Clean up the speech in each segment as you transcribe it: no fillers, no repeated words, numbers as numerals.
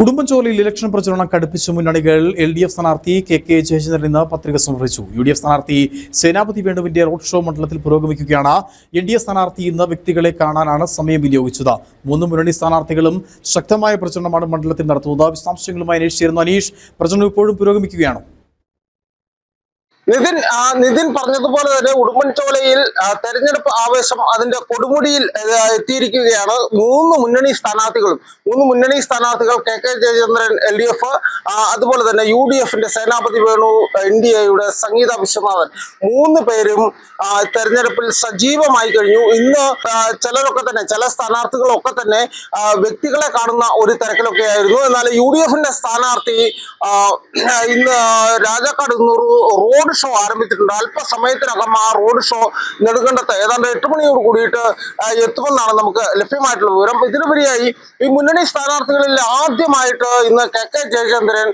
ഉടുമ്പൻചോലയിൽ election പ്രചരണം കടുപ്പിച്ച മുന്നണികൾ LDF സ്ഥാനാർത്ഥി KK ജയചന്ദ്രൻ ഇന്ന് പത്രിക സമർപ്പിച്ചു. UDF സ്ഥാനാർത്ഥി സേനാപതി വേണുവിന്റെ റോഡ് ഷോ മണ്ഡലത്തിൽ പുരോഗമിക്കുകയാണ്. NDA സ്ഥാനാർത്ഥി ഇന്ന് വ്യക്തികളെ കാണാനാണ് സമയം വിനിയോഗിച്ചത്. മൂന്ന് മുന്നണി സ്ഥാനാർത്ഥികളും ശക്തമായ പ്രചരണമാണ് മണ്ഡലത്തിൽ നടത്തുന്നത്. വിശദാംശങ്ങളുമായി അനീഷ് ചേരുന്നു. അനീഷ്, പ്രചരണം ഇപ്പോഴും പുരോഗമിക്കുകയാണോ? നിതിൻ പറഞ്ഞതുപോലെ തന്നെ ഉടുമ്പൻചോലയിൽ തെരഞ്ഞെടുപ്പ് ആവേശം അതിന്റെ കൊടുമുടിയിൽ എത്തിയിരിക്കുകയാണ്. മൂന്ന് മുന്നണി സ്ഥാനാർത്ഥികൾ KK ജയചന്ദ്രൻ LDF, അതുപോലെ തന്നെ UDFന്റെ സേനാപതി വേണു, NDAയുടെ സംഗീത വിശ്വനാഥൻ, മൂന്ന് പേരും തെരഞ്ഞെടുപ്പിൽ സജീവമായി കഴിഞ്ഞു. ഇന്ന് ചില സ്ഥാനാർത്ഥികളൊക്കെ തന്നെ വ്യക്തികളെ കാണുന്ന ഒരു തിരക്കിലൊക്കെ ആയിരുന്നു. എന്നാൽ UDFന്റെ സ്ഥാനാർത്ഥി ഇന്ന് രാജാക്കാട് റോഡ് ഷോ ആരംഭിച്ചിട്ടുണ്ട്. അല്പസമയത്തിനകം ആ റോഡ് ഷോ നെടുങ്കണ്ടത്ത് ഏതാണ്ട് 8 മണിയോട് കൂടിയിട്ട് എത്തുമെന്നാണ് നമുക്ക് ലഭ്യമായിട്ടുള്ള വിവരം. ഇതിനുപരിയായി ഈ മുന്നണി സ്ഥാനാർത്ഥികളിൽ ആദ്യമായിട്ട് ഇന്ന് KK ജയചന്ദ്രൻ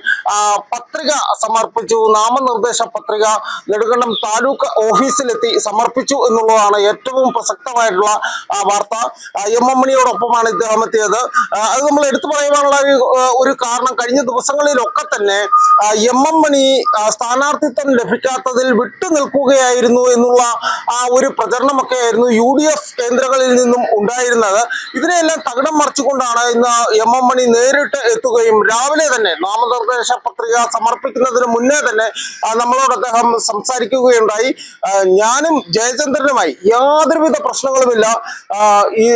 പത്രിക സമർപ്പിച്ചു. നാമനിർദ്ദേശ പത്രിക നെടുങ്കണ്ടം താലൂക്ക് ഓഫീസിലെത്തി സമർപ്പിച്ചു എന്നുള്ളതാണ് ഏറ്റവും പ്രസക്തമായിട്ടുള്ള വാർത്ത. MM മണിയോടൊപ്പമാണ് ഇദ്ദേഹം എത്തിയത്. അത് നമ്മൾ എടുത്തു പറയുവാനുള്ള ഒരു കാരണം, കഴിഞ്ഞ ദിവസങ്ങളിലൊക്കെ തന്നെ MM മണി സ്ഥാനാർത്ഥിത്വം ലഭിക്കാത്തതിൽ വിട്ടു നിൽക്കുകയായിരുന്നു എന്നുള്ള ആ ഒരു പ്രചരണമൊക്കെ ആയിരുന്നു UDF കേന്ദ്രങ്ങളിൽ നിന്നും ഉണ്ടായിരുന്നത്. ഇതിനെല്ലാം തകിടം മറിച്ചുകൊണ്ടാണ് ഇന്ന് MM മണി നേരിട്ട് എത്തുകയും രാവിലെ തന്നെ നാമനിർദ്ദേശ പത്രിക സമർപ്പിക്കുന്നതിന് മുന്നേ തന്നെ നമ്മളോട് അദ്ദേഹം സംസാരിക്കുകയുണ്ടായി. ഞാനും ജയചന്ദ്രനുമായി യാതൊരുവിധ പ്രശ്നങ്ങളുമില്ല. ഈ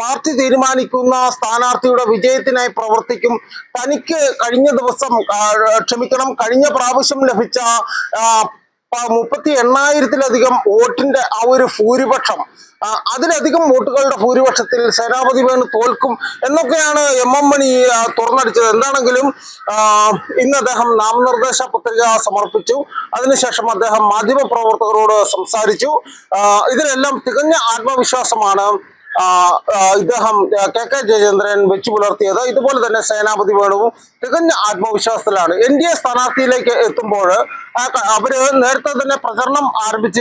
പാർട്ടി തീരുമാനിക്കുന്ന സ്ഥാനാർത്ഥിയുടെ വിജയത്തിനായി പ്രവർത്തിക്കും. തനിക്ക് കഴിഞ്ഞ പ്രാവശ്യം ലഭിച്ച 38,000-ലധികം വോട്ടിന്റെ ആ ഒരു ഭൂരിപക്ഷം, അതിലധികം വോട്ടുകളുടെ ഭൂരിപക്ഷത്തിൽ സേനാപതി വേണു തോൽക്കും എന്നൊക്കെയാണ് MM മണി തുറന്നടിച്ചത്. എന്താണെങ്കിലും ഇന്ന് അദ്ദേഹം നാമനിർദ്ദേശ പത്രിക സമർപ്പിച്ചു. അതിനുശേഷം അദ്ദേഹം മാധ്യമപ്രവർത്തകരോട് സംസാരിച്ചു. ഇതിലെല്ലാം തികഞ്ഞ ആത്മവിശ്വാസമാണ് ഇദ്ദേഹം KK ജയചന്ദ്രൻ വെച്ചു പുലർത്തിയത്. ഇതുപോലെ തന്നെ സേനാപതി വേണുവും തികഞ്ഞ ആത്മവിശ്വാസത്തിലാണ്. NDA സ്ഥാനാർത്ഥിയിലേക്ക് എത്തുമ്പോൾ അവര് നേരത്തെ തന്നെ പ്രചരണം ആരംഭിച്ച്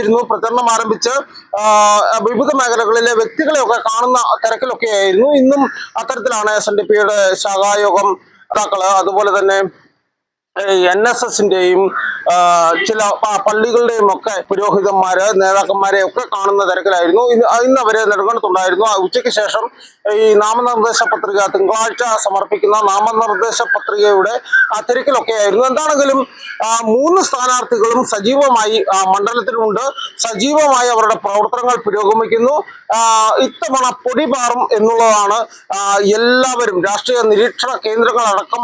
വിവിധ മേഖലകളിലെ വ്യക്തികളെയൊക്കെ കാണുന്ന തിരക്കിലൊക്കെയായിരുന്നു. ഇന്നും അത്തരത്തിലാണ് SNDPയുടെ ശാഖായോഗം നേതാക്കള്, അതുപോലെ തന്നെ NSSന്റെയും ചില പള്ളികളുടെയും ഒക്കെ പുരോഹിതന്മാര്, നേതാക്കന്മാരെ ഒക്കെ കാണുന്ന തിരക്കിലായിരുന്നു. ഇന്ന് അവര് നെടുങ്കണ്ടത്തുണ്ടായിരുന്നു. ഉച്ചയ്ക്ക് ശേഷം ഈ നാമനിർദ്ദേശ പത്രിക തിങ്കളാഴ്ച സമർപ്പിക്കുന്ന നാമനിർദ്ദേശ പത്രികയുടെ തിരക്കിലൊക്കെ ആയിരുന്നു. എന്താണെങ്കിലും മൂന്ന് സ്ഥാനാർത്ഥികളും സജീവമായി മണ്ഡലത്തിലുണ്ട്. സജീവമായി അവരുടെ പ്രവർത്തനങ്ങൾ പുരോഗമിക്കുന്നു. ഇത്തവണ പൊടി പാറും എന്നുള്ളതാണ് എല്ലാവരും, രാഷ്ട്രീയ നിരീക്ഷണ കേന്ദ്രങ്ങളടക്കം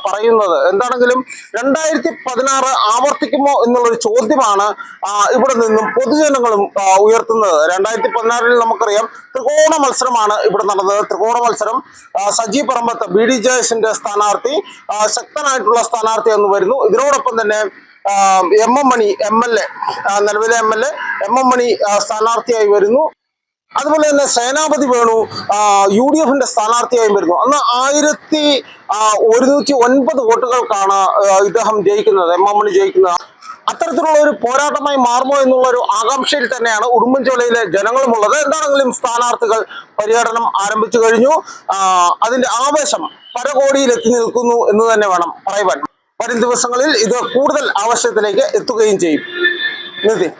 പറയുന്നത്. എന്താണെങ്കിലും 2016 ആവർത്തിക്കുമോ എന്നുള്ളൊരു ചോദ്യമാണ് ഇവിടെ നിന്നും പൊതുജനങ്ങളും ഉയർത്തുന്നത്. 2016 നമുക്കറിയാം ത്രികോണ മത്സരമാണ് ഇവിടെ നടന്നത്. ത്രികോണ മത്സരം സജി പറമ്പത്ത് BDJSന്റെ സ്ഥാനാർത്ഥി, ശക്തനായിട്ടുള്ള സ്ഥാനാർത്ഥി എന്ന് വരുന്നു. ഇതിനോടൊപ്പം തന്നെ MM മണി നിലവിലെ MLA MM മണി സ്ഥാനാർത്ഥിയായി വരുന്നു. അതുപോലെ തന്നെ സേനാപതി വേണു UDFന്റെ സ്ഥാനാർത്ഥിയായി വരുന്നു. അന്ന് 1109 വോട്ടുകൾക്കാണ് ഇദ്ദേഹം ജയിക്കുന്നത്, MM മണി ജയിക്കുന്നത്. അത്തരത്തിലുള്ള ഒരു പോരാട്ടമായി മാറുമോ എന്നുള്ള ഒരു ആകാംക്ഷയിൽ തന്നെയാണ് ഉടുമ്പൻചോലയിലെ ജനങ്ങളുമുള്ളത്. എന്താണെങ്കിലും സ്ഥാനാർത്ഥികൾ പര്യടനം ആരംഭിച്ചു കഴിഞ്ഞു. അതിന്റെ ആവേശം പരകോടിയിൽ എത്തി നിൽക്കുന്നു എന്ന് തന്നെ വേണം പറയുവാൻ. വരും ദിവസങ്ങളിൽ ഇത് കൂടുതൽ ആവശ്യത്തിലേക്ക് എത്തുകയും ചെയ്യും. നിതിൻ.